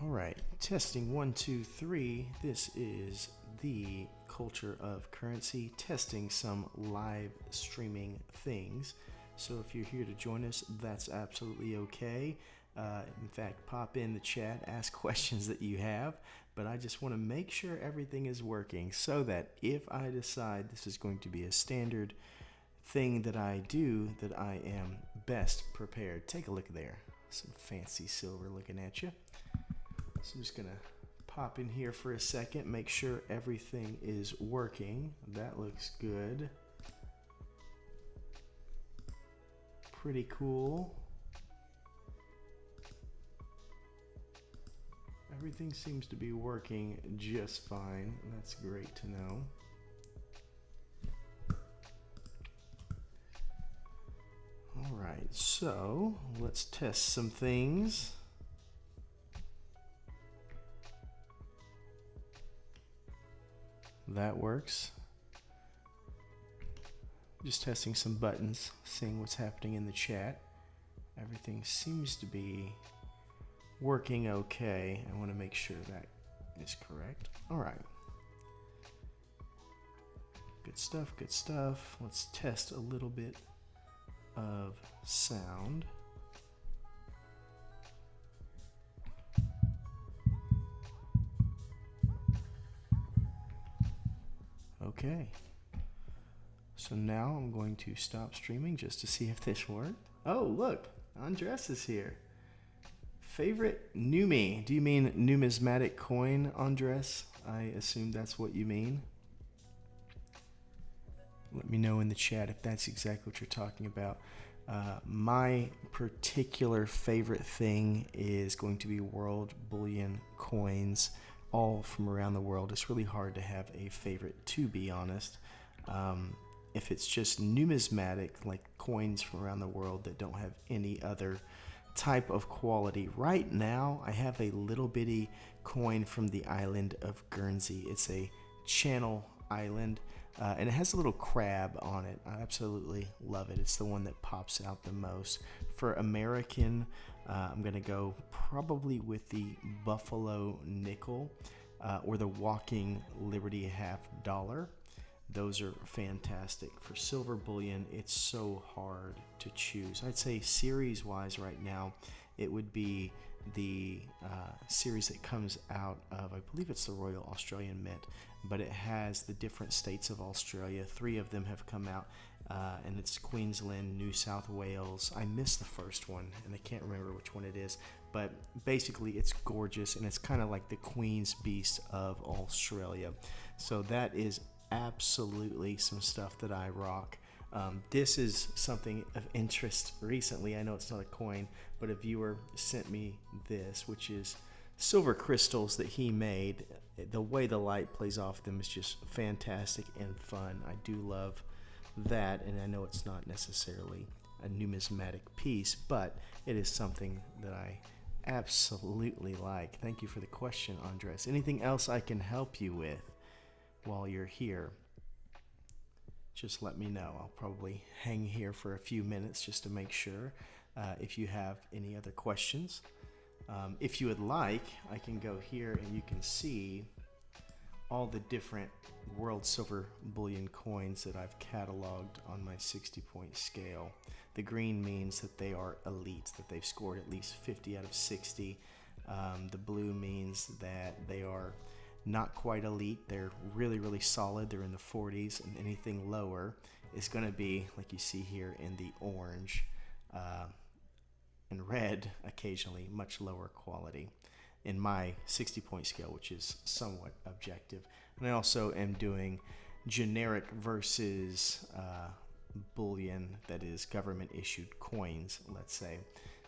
All right, testing 1, 2, 3. This is the culture of currency, testing some live streaming things. So if you're here to join us, that's absolutely okay. In fact, pop in the chat, ask questions that you have. But I just want to make sure everything is working so that if I decide this is going to be a standard thing that I do, that I am best prepared. Take a look there. Some fancy silver looking at you. So I'm just going to pop in here for a second, make sure everything is working. That looks good. Pretty cool. Everything seems to be working just fine. That's great to know. All right, so let's test some things. That works. Just testing some buttons, seeing what's happening in the chat. Everything seems to be working okay. I want to make sure that is correct. All right. Good stuff, good stuff. Let's test a little bit of sound. Okay. So now I'm going to stop streaming just to see if this worked. Oh, look, Andres is here. Favorite Numi. Do you mean numismatic coin, Andres? I assume that's what you mean. Let me know in the chat if that's exactly what you're talking about. My particular favorite thing is going to be world bullion coins, all from around the world. It's really hard to have a favorite, to be honest. If it's just numismatic, like coins from around the world that don't have any other type of quality. Right now, I have a little bitty coin from the island of Guernsey. It's a channel island, and it has a little crab on it. I absolutely love it. It's the one that pops out the most. For American, I'm going to go probably with the Buffalo Nickel or the Walking Liberty $50. Those are fantastic. For silver bullion, it's so hard to choose. I'd say series-wise right now, it would be the series that comes out of, I believe it's the Royal Australian Mint, but it has the different states of Australia. 3 of them have come out, and it's Queensland, New South Wales. I missed the first one, and I can't remember which one it is, but basically it's gorgeous, and it's kind of like the Queen's Beast of Australia. So that is absolutely some stuff that I rock. This is something of interest recently. I know it's not a coin, but a viewer sent me this, which is silver crystals that he made. The way the light plays off them is just fantastic and fun. I do love that, and I know it's not necessarily a numismatic piece, but it is something that I absolutely like. Thank you for the question, Andres. Anything else I can help you with while you're here? Just let me know. I'll probably hang here for a few minutes just to make sure. If you have any other questions, if you would like, I can go here and you can see all the different world silver bullion coins that I've cataloged on my 60-point scale. The green means that they are elite, that they've scored at least 50 out of 60. The blue means that they are not quite elite. They're really, really solid. They're in the 40s, and anything lower is going to be, like you see here, in the orange and red, occasionally much lower quality in my 60-point scale, which is somewhat objective. And I also am doing generic versus bullion, that is government issued coins, let's say.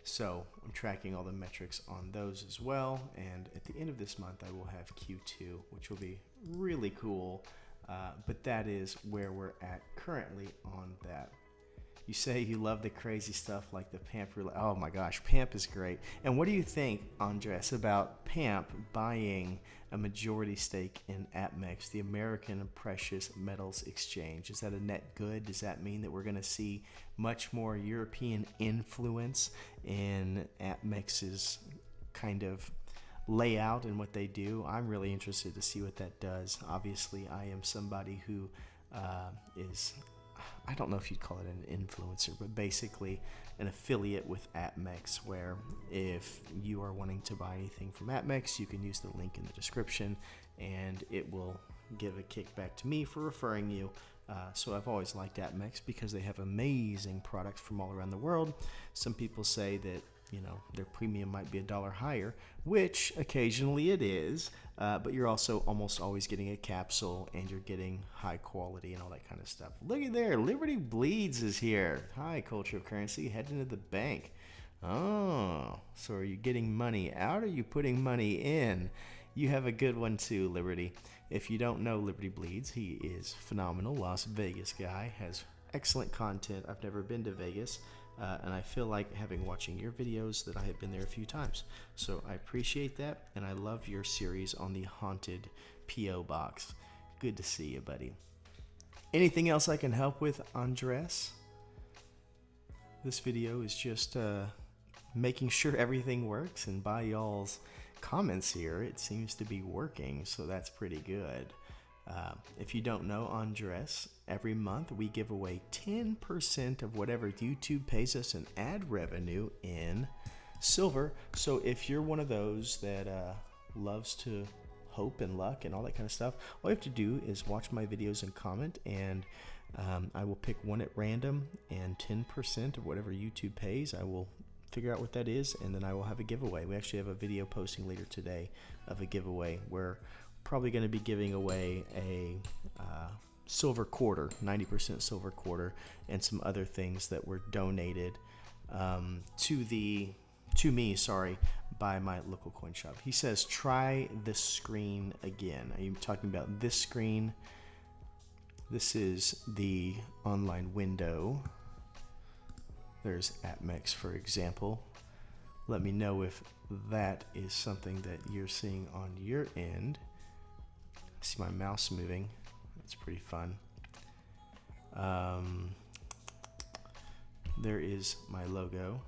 So I'm tracking all the metrics on those as well, and at the end of this month I will have Q2, which will be really cool, but that is where we're at currently on that. You say you love the crazy stuff like the PAMP roulette. Oh my gosh, PAMP is great. And what do you think, Andres, about PAMP buying a majority stake in APMEX, the American Precious Metals Exchange? Is that a net good? Does that mean that we're going to see much more European influence in APMEX's kind of layout and what they do. I'm really interested to see what that does. Obviously, I am somebody who is, I don't know if you'd call it an influencer, but basically an affiliate with APMEX, where if you are wanting to buy anything from APMEX, you can use the link in the description and it will give a kickback to me for referring you. So I've always liked APMEX because they have amazing products from all around the world. Some people say that, you know, their premium might be $1 higher, which occasionally it is, but you're also almost always getting a capsule and you're getting high quality and all that kind of stuff. Look at there, Liberty Bleeds is here. Hi, Culture of Currency, heading to the bank. Oh, so are you getting money out or are you putting money in? You have a good one too, Liberty. If you don't know Liberty Bleeds, he is phenomenal. Las Vegas guy, has excellent content. I've never been to Vegas, and I feel like having watching your videos that I have been there a few times. So I appreciate that, and I love your series on the haunted P.O. box. Good to see you, buddy. Anything else I can help with, Andres? This video is just making sure everything works, and by y'all's comments here, it seems to be working, so that's pretty good. If you don't know Andres, every month we give away 10% of whatever YouTube pays us in ad revenue in silver. So if you're one of those that loves to hope and luck and all that kind of stuff, all you have to do is watch my videos and comment, and I will pick one at random, and 10% of whatever YouTube pays, I will figure out what that is, and then I will have a giveaway. We actually have a video posting later today of a giveaway. We're probably going to be giving away a silver quarter, 90% silver quarter, and some other things that were donated to me, by my local coin shop. He says, try this screen again. Are you talking about this screen? This is the online window. There's APMEX, for example. Let me know if that is something that you're seeing on your end. I see my mouse moving. That's pretty fun. There is my logo.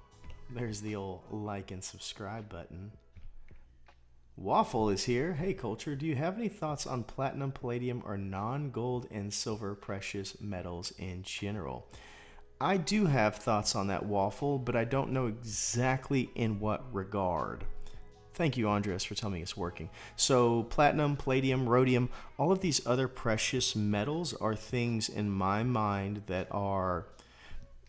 There's the old like and subscribe button. Waffle is here. Hey, Culture, do you have any thoughts on platinum, palladium, or non-gold and silver precious metals in general? I do have thoughts on that, Waffle, but I don't know exactly in what regard. Thank you, Andres, for telling me it's working. So platinum, palladium, rhodium, all of these other precious metals are things in my mind that are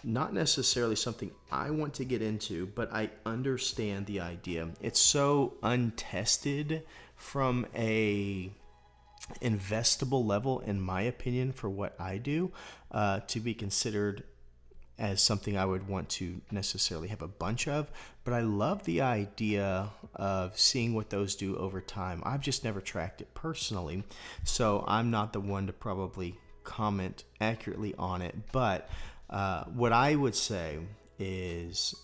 not necessarily something I want to get into, but I understand the idea. It's so untested from a investable level, in my opinion, for what I do, to be considered as something I would want to necessarily have a bunch of, but I love the idea of seeing what those do over time. I've just never tracked it personally, so I'm not the one to probably comment accurately on it, but what I would say is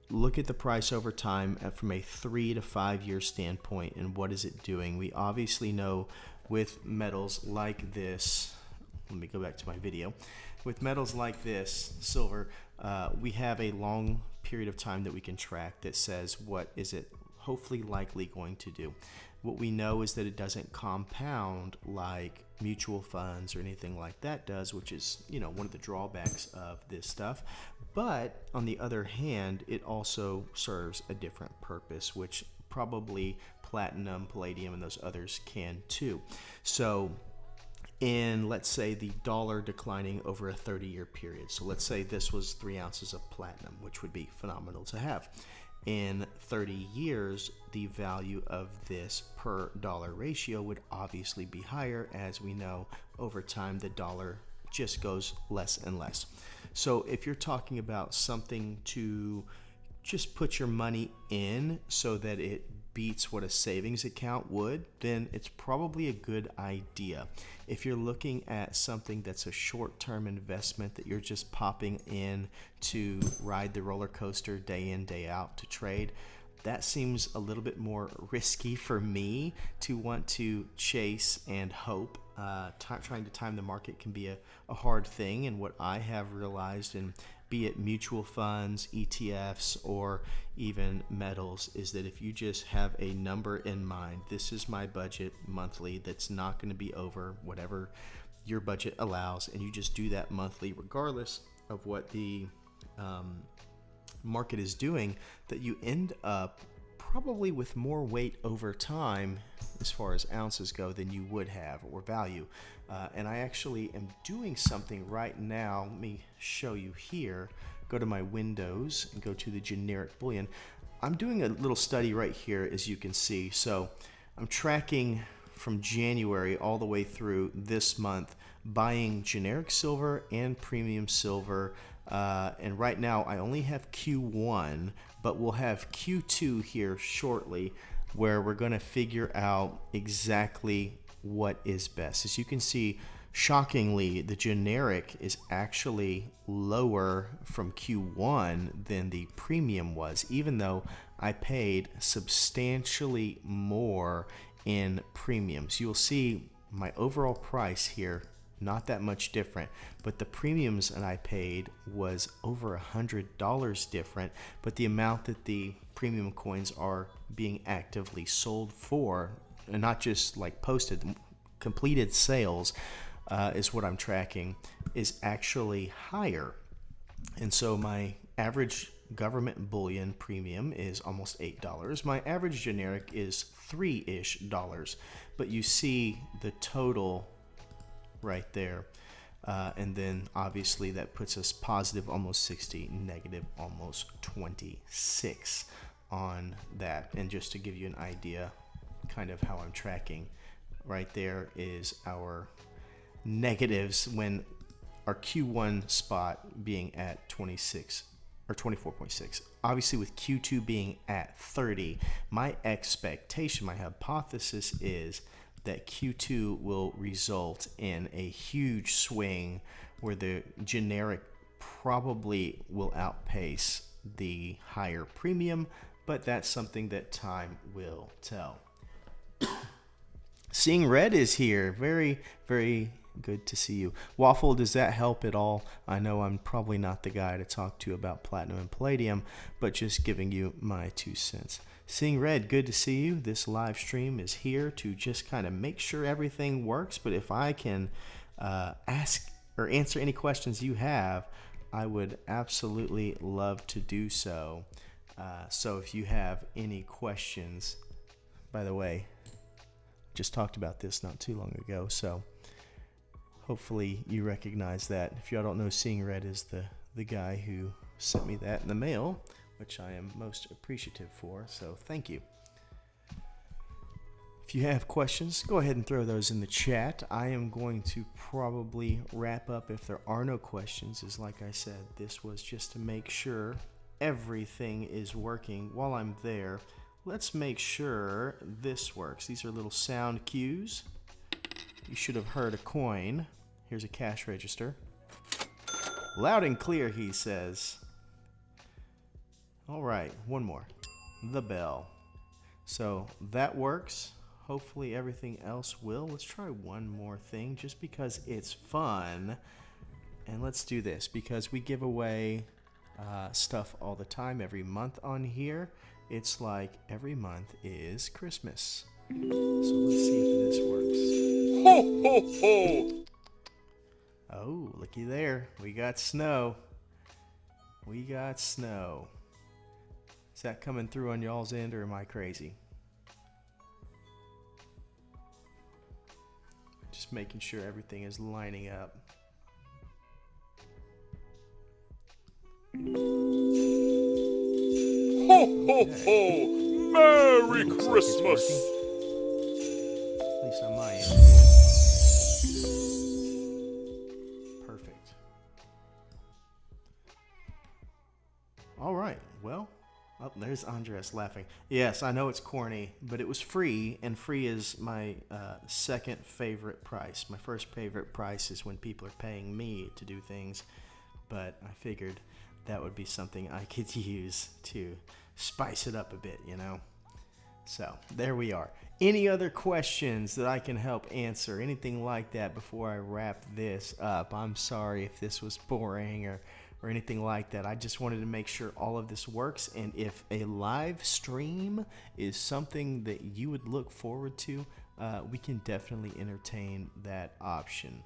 look at the price over time from a 3 to 5 year standpoint, and what is it doing. We obviously know with metals like this, let me go back to my video. With metals like this, silver, we have a long period of time that we can track that says what is it hopefully likely going to do. What we know is that it doesn't compound like mutual funds or anything like that does, which is, you know, one of the drawbacks of this stuff. But on the other hand, it also serves a different purpose, which probably platinum, palladium, and those others can too. So in, let's say, the dollar declining over a 30-year period. So let's say this was 3 ounces of platinum, which would be phenomenal to have. In 30 years, the value of this per dollar ratio would obviously be higher. As we know, over time, the dollar just goes less and less. So if you're talking about something to just put your money in so that it beats what a savings account would, then it's probably a good idea. If you're looking at something that's a short-term investment that you're just popping in to ride the roller coaster day in, day out to trade, that seems a little bit more risky for me to want to chase and hope. Trying to time the market can be a hard thing, and what I have realized in be it mutual funds, ETFs, or even metals, is that if you just have a number in mind, this is my budget monthly that's not going to be over whatever your budget allows, and you just do that monthly regardless of what the market is doing, that you end up probably with more weight over time as far as ounces go than you would have, or value. And I actually am doing something right now. Let me show you here. Go to my windows and go to the generic bullion. I'm doing a little study right here, as you can see. So I'm tracking from January all the way through this month, buying generic silver and premium silver. And right now I only have Q1, but we'll have Q2 here shortly, where we're going to figure out exactly what is best. As you can see, shockingly, the generic is actually lower from Q1 than the premium was, even though I paid substantially more in premiums. You'll see my overall price here, not that much different, but the premiums that I paid was over $100 different, but the amount that the premium coins are being actively sold for, and not just like posted, completed sales is what I'm tracking, is actually higher. And so my average government bullion premium is almost $8. My average generic is $3-ish, but you see the total right there. And then obviously that puts us positive almost 60, negative almost 26 on that. And just to give you an idea kind of how I'm tracking, right there is our negatives when our Q1 spot being at 26 or 24.6. Obviously with Q2 being at 30, my expectation, my hypothesis is that Q2 will result in a huge swing where the generic probably will outpace the higher premium, but that's something that time will tell. Seeing Red is here. Very, very good to see you. Waffle, does that help at all? I know I'm probably not the guy to talk to about platinum and palladium, but just giving you my 2 cents. Seeing Red, good to see you. This live stream is here to just kind of make sure everything works, but if I can ask or answer any questions you have, I would absolutely love to do so. So if you have any questions, by the way, just talked about this not too long ago, so hopefully you recognize that. If y'all don't know, Seeing Red is the guy who sent me that in the mail, which I am most appreciative for, so thank you. If you have questions, go ahead and throw those in the chat. I am going to probably wrap up if there are no questions, as like I said, this was just to make sure everything is working while I'm there. Let's make sure this works. These are little sound cues. You should have heard a coin. Here's a cash register. Loud and clear, he says. All right, one more. The bell. So that works. Hopefully everything else will. Let's try one more thing just because it's fun. And let's do this because we give away stuff all the time, every month on here. It's like every month is Christmas. So let's see if this works. Ho, ho, ho! Oh, looky there. We got snow. We got snow. Is that coming through on y'all's end, or am I crazy? Just making sure everything is lining up. Ho, ho, ho! Merry Christmas! At least on my end. Perfect. All right, well, oh, there's Andres laughing. Yes, I know it's corny, but it was free, and free is my second favorite price. My first favorite price is when people are paying me to do things, but I figured that would be something I could use to spice it up a bit, you know? So, there we are. Any other questions that I can help answer? Anything like that before I wrap this up? I'm sorry if this was boring or or anything like that. I just wanted to make sure all of this works, and if a live stream is something that you would look forward to, we can definitely entertain that option.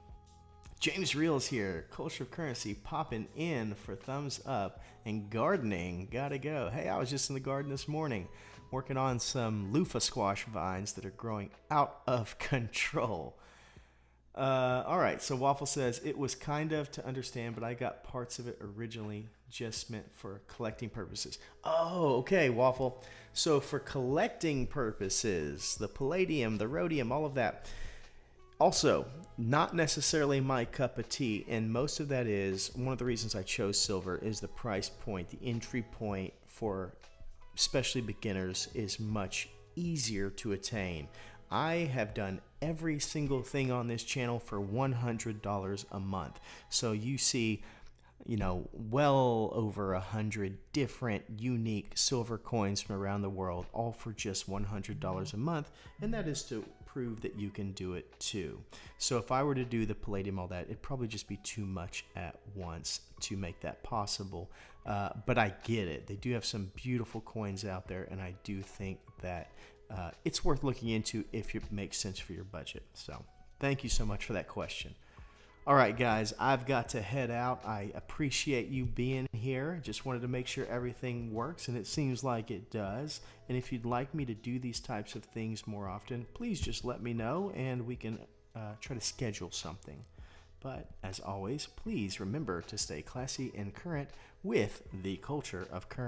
James Reels here, Culture of Currency, popping in for thumbs up, and gardening, gotta go. Hey, I was just in the garden this morning working on some loofah squash vines that are growing out of control. All right, so Waffle says, it was kind of to understand, but I got parts of it originally just meant for collecting purposes. Oh, okay, Waffle. So for collecting purposes, the palladium, the rhodium, all of that. Also, not necessarily my cup of tea, and most of that is, one of the reasons I chose silver is the price point. The entry point for especially beginners is much easier to attain. I have done every single thing on this channel for $100 a month. So you see, well over 100 different unique silver coins from around the world, all for just $100 a month, and that is to prove that you can do it too. So if I were to do the palladium, all that, it'd probably just be too much at once to make that possible. But I get it. They do have some beautiful coins out there, and I do think that it's worth looking into if it makes sense for your budget. So thank you so much for that question. All right, guys, I've got to head out. I appreciate you being here. Just wanted to make sure everything works, and it seems like it does. And if you'd like me to do these types of things more often, please just let me know, and we can try to schedule something. But as always, please remember to stay classy and current with the culture of currency.